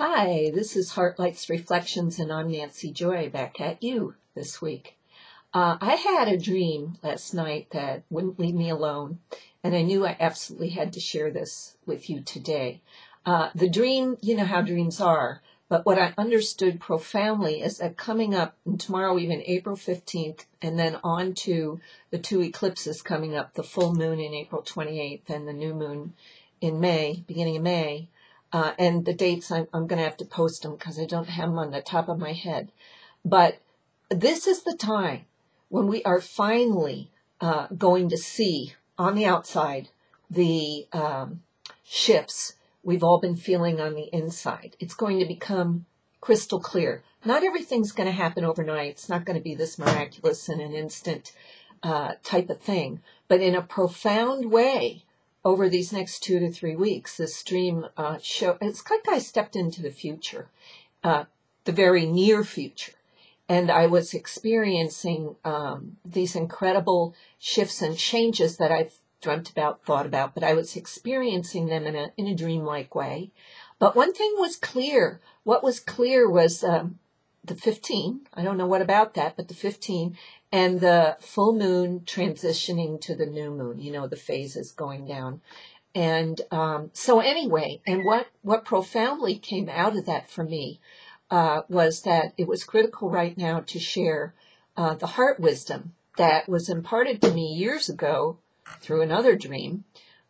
Hi, this is Heartlights Reflections, and I'm Nancy Joy back at you this week. I had a dream last night that wouldn't leave me alone, and I knew I absolutely had to share this with you today. The dream, you know how dreams are, but what I understood profoundly is that coming up, and tomorrow even April 15th, and then on to the two eclipses coming up, the full moon in April 28th and the new moon in May, beginning of May. And the dates, I'm going to have to post them because I don't have them on the top of my head. But this is the time when we are finally going to see on the outside the shifts we've all been feeling on the inside. It's going to become crystal clear. Not everything's going to happen overnight. It's not going to be this miraculous in an instant type of thing. But in a profound way, over these next 2 to 3 weeks, this dream it's like I stepped into the future, the very near future. And I was experiencing these incredible shifts and changes that I've dreamt about, thought about, but I was experiencing them in a dreamlike way. But one thing was clear. What was clear was the 15. I don't know what about that, but the 15 and the full moon transitioning to the new moon, you know, the phases going down. And so anyway, and what profoundly came out of that for me was that it was critical right now to share the heart wisdom that was imparted to me years ago through another dream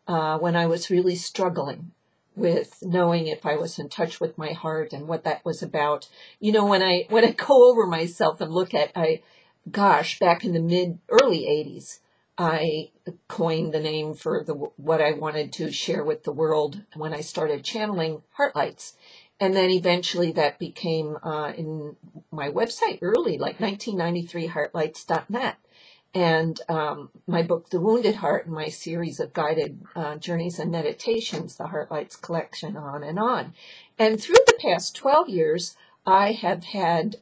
when I was really struggling with knowing if I was in touch with my heart and what that was about. You know, when I go over myself and look at, back in the early 80s, I coined the name for what I wanted to share with the world when I started channeling Heartlights. And then eventually that became in my website early, like 1993, heartlights.net. And my book, The Wounded Heart, and my series of guided journeys and meditations, the Heartlights collection, on and on. And through the past 12 years, I have had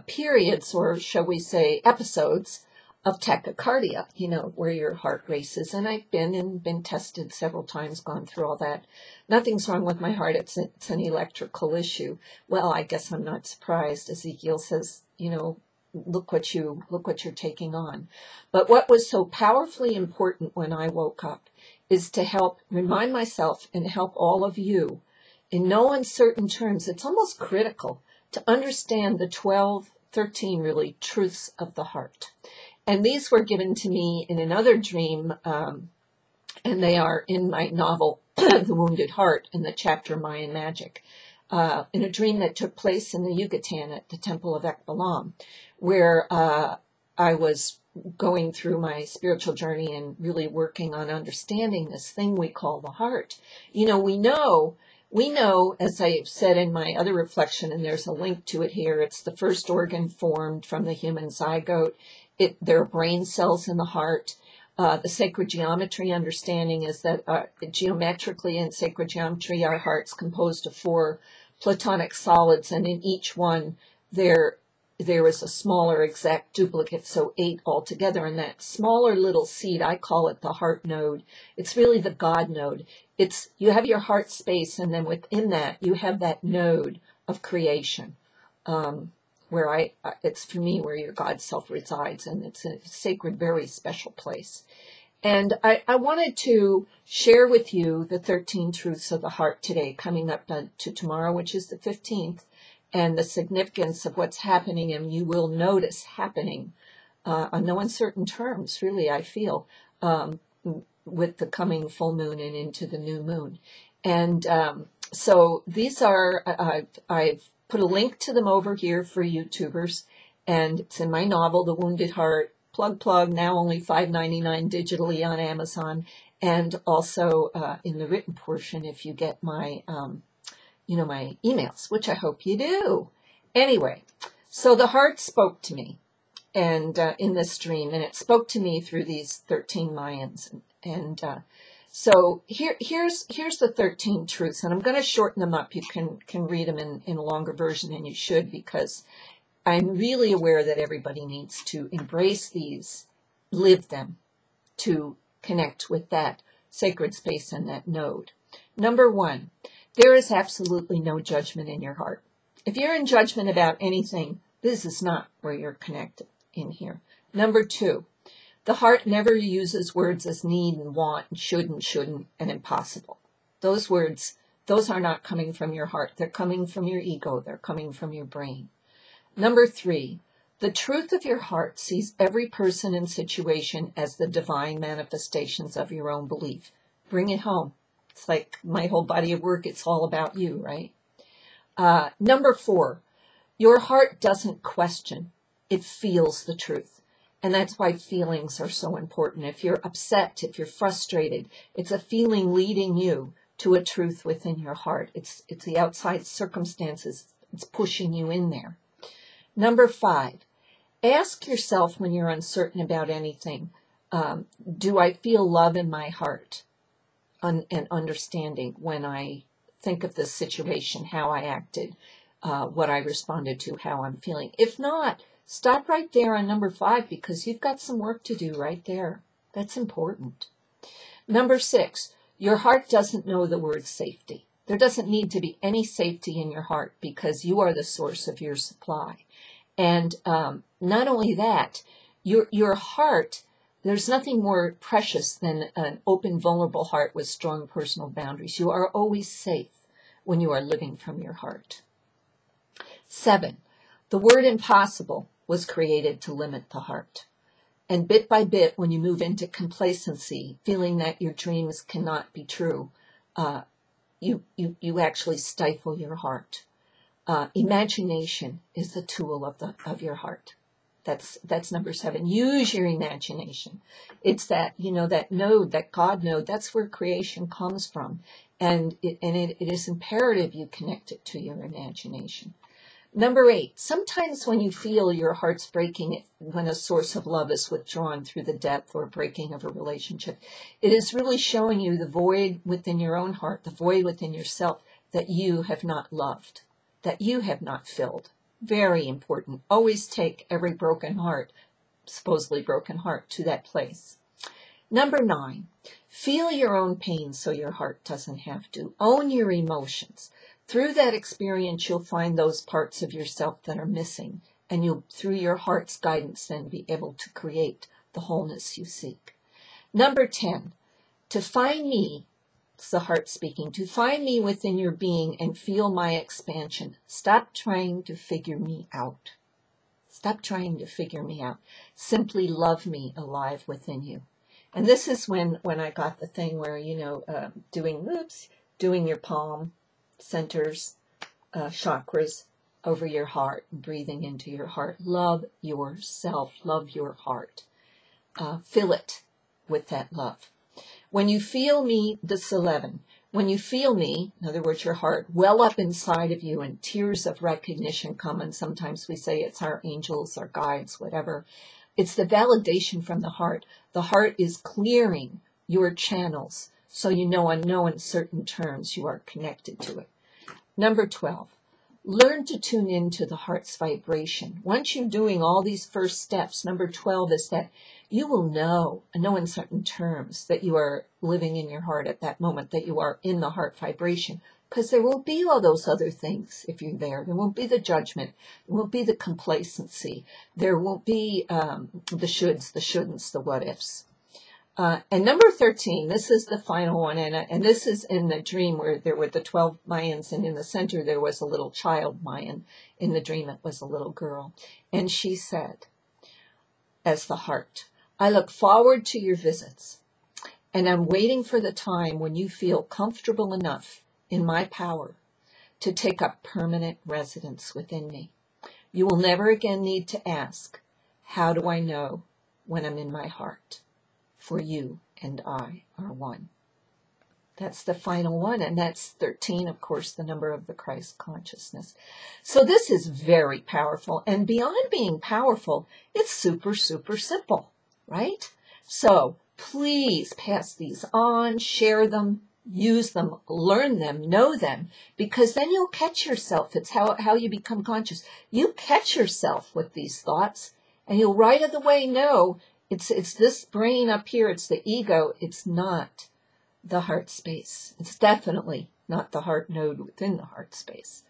periods, or shall we say episodes, of tachycardia, you know, where your heart races. And I've been tested several times, gone through all that. Nothing's wrong with my heart. It's an electrical issue. Well, I guess I'm not surprised. Ezekiel says, you know, look what you're taking on. But what was so powerfully important when I woke up is to help remind myself and help all of you in no uncertain terms. It's almost critical to understand the 13 really truths of the heart. And these were given to me in another dream, and they are in my novel, The Wounded Heart, in the chapter Mayan Magic, in a dream that took place in the Yucatan at the temple of Ekbalam, where I was going through my spiritual journey and really working on understanding this thing we call the heart. You know, we know, as I've said in my other reflection, and there's a link to it here, it's the first organ formed from the human zygote. There are brain cells in the heart. The sacred geometry understanding is that geometrically in sacred geometry, our heart's composed of 4 platonic solids, and in each one there is a smaller exact duplicate, so 8 altogether. And that smaller little seed, I call it the heart node. It's really the God node. You have your heart space, and then within that you have that node of creation, where it's for me where your God self resides, and it's a sacred, very special place. And I wanted to share with you the 13 truths of the heart today, coming up to tomorrow, which is the 15th, and the significance of what's happening, and you will notice happening on no uncertain terms, really, I feel, with the coming full moon and into the new moon. And so these are, I've put a link to them over here for YouTubers, and it's in my novel, The Wounded Heart. Plug, now only $5.99 digitally on Amazon, and also in the written portion if you get my, my emails, which I hope you do. Anyway, so the heart spoke to me, and in this dream, and it spoke to me through these 13 Mayans, and so here's the 13 truths, and I'm going to shorten them up. You can read them in a longer version, and you should, because I'm really aware that everybody needs to embrace these, live them, to connect with that sacred space and that node. Number 1, There is absolutely no judgment in your heart. If you're in judgment about anything, this is not where you're connected in here. Number 2, the heart never uses words as need and want and shouldn't, and impossible. Those words, those are not coming from your heart. They're coming from your ego. They're coming from your brain. Number 3, the truth of your heart sees every person and situation as the divine manifestations of your own belief. Bring it home. It's like my whole body of work. It's all about you, right? Number 4, your heart doesn't question. It feels the truth. And that's why feelings are so important. If you're upset, if you're frustrated, it's a feeling leading you to a truth within your heart. It's the outside circumstances. It's pushing you in there. Number 5, ask yourself when you're uncertain about anything, do I feel love in my heart and understanding when I think of this situation, how I acted, what I responded to, how I'm feeling? If not, stop right there on number 5 because you've got some work to do right there. That's important. Number 6, your heart doesn't know the word safety. There doesn't need to be any safety in your heart because you are the source of your supply. And not only that, your heart, there's nothing more precious than an open, vulnerable heart with strong personal boundaries. You are always safe when you are living from your heart. 7, the word impossible was created to limit the heart. And bit by bit, when you move into complacency, feeling that your dreams cannot be true, you actually stifle your heart. Imagination is the tool of your heart. That's number 7. Use your imagination. It's that, that node, that God node, that's where creation comes from. And it is imperative you connect it to your imagination. Number 8, sometimes when you feel your heart's breaking, when a source of love is withdrawn through the depth or breaking of a relationship, it is really showing you the void within your own heart, the void within yourself that you have not loved, that you have not filled. Very important. Always take every broken heart, supposedly broken heart, to that place. Number 9, feel your own pain so your heart doesn't have to. Own your emotions. Through that experience, you'll find those parts of yourself that are missing, and you'll, through your heart's guidance, then be able to create the wholeness you seek. Number 10, to find me, it's the heart speaking, to find me within your being and feel my expansion. Stop trying to figure me out. Stop trying to figure me out. Simply love me alive within you. And this is when I got the thing where, doing your palm centers, chakras over your heart, and breathing into your heart. Love yourself. Love your heart. Fill it with that love. When you feel me, this 11, when you feel me, in other words, your heart, well up inside of you and tears of recognition come, and sometimes we say it's our angels, our guides, whatever. It's the validation from the heart. The heart is clearing your channels so you know on no uncertain terms you are connected to it. Number 12, learn to tune into the heart's vibration. Once you're doing all these first steps, number 12 is that you will know in no uncertain terms that you are living in your heart at that moment, that you are in the heart vibration, because there won't be all those other things if you're there. There won't be the judgment. There won't be the complacency. There won't be the shoulds, the shouldn'ts, the what ifs. And number 13, this is the final one, and this is in the dream where there were the 12 Mayans, and in the center there was a little child Mayan. In the dream it was a little girl. And she said, as the heart, I look forward to your visits, and I'm waiting for the time when you feel comfortable enough in my power to take up permanent residence within me. You will never again need to ask, how do I know when I'm in my heart? For you and I are one. That's the final one, and that's 13, of course, the number of the Christ consciousness. So this is very powerful, and beyond being powerful, it's super, super simple, right? So please pass these on, share them, use them, learn them, know them, because then you'll catch yourself. It's how you become conscious. You catch yourself with these thoughts, and you'll right of the way know it's this brain up here, it's the ego, it's not the heart space. It's definitely not the heart node within the heart space.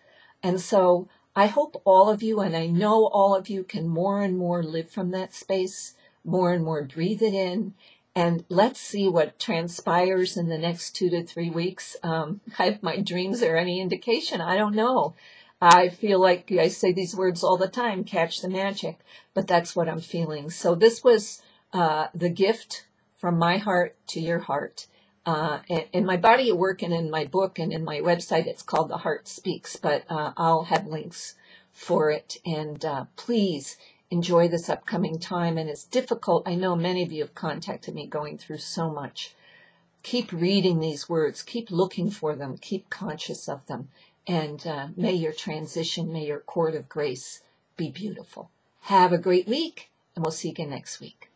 And so I hope all of you, and I know all of you, can more and more live from that space, more and more breathe it in, and let's see what transpires in the next 2 to 3 weeks. If my dreams are any indication, I don't know. I feel like I say these words all the time, catch the magic, but that's what I'm feeling. So this was the gift from my heart to your heart. In my body of work and in my book and in my website, it's called The Heart Speaks, but I'll have links for it. And please enjoy this upcoming time. And it's difficult. I know many of you have contacted me going through so much. Keep reading these words. Keep looking for them. Keep conscious of them. And may your transition, may your cord of grace be beautiful. Have a great week, and we'll see you again next week.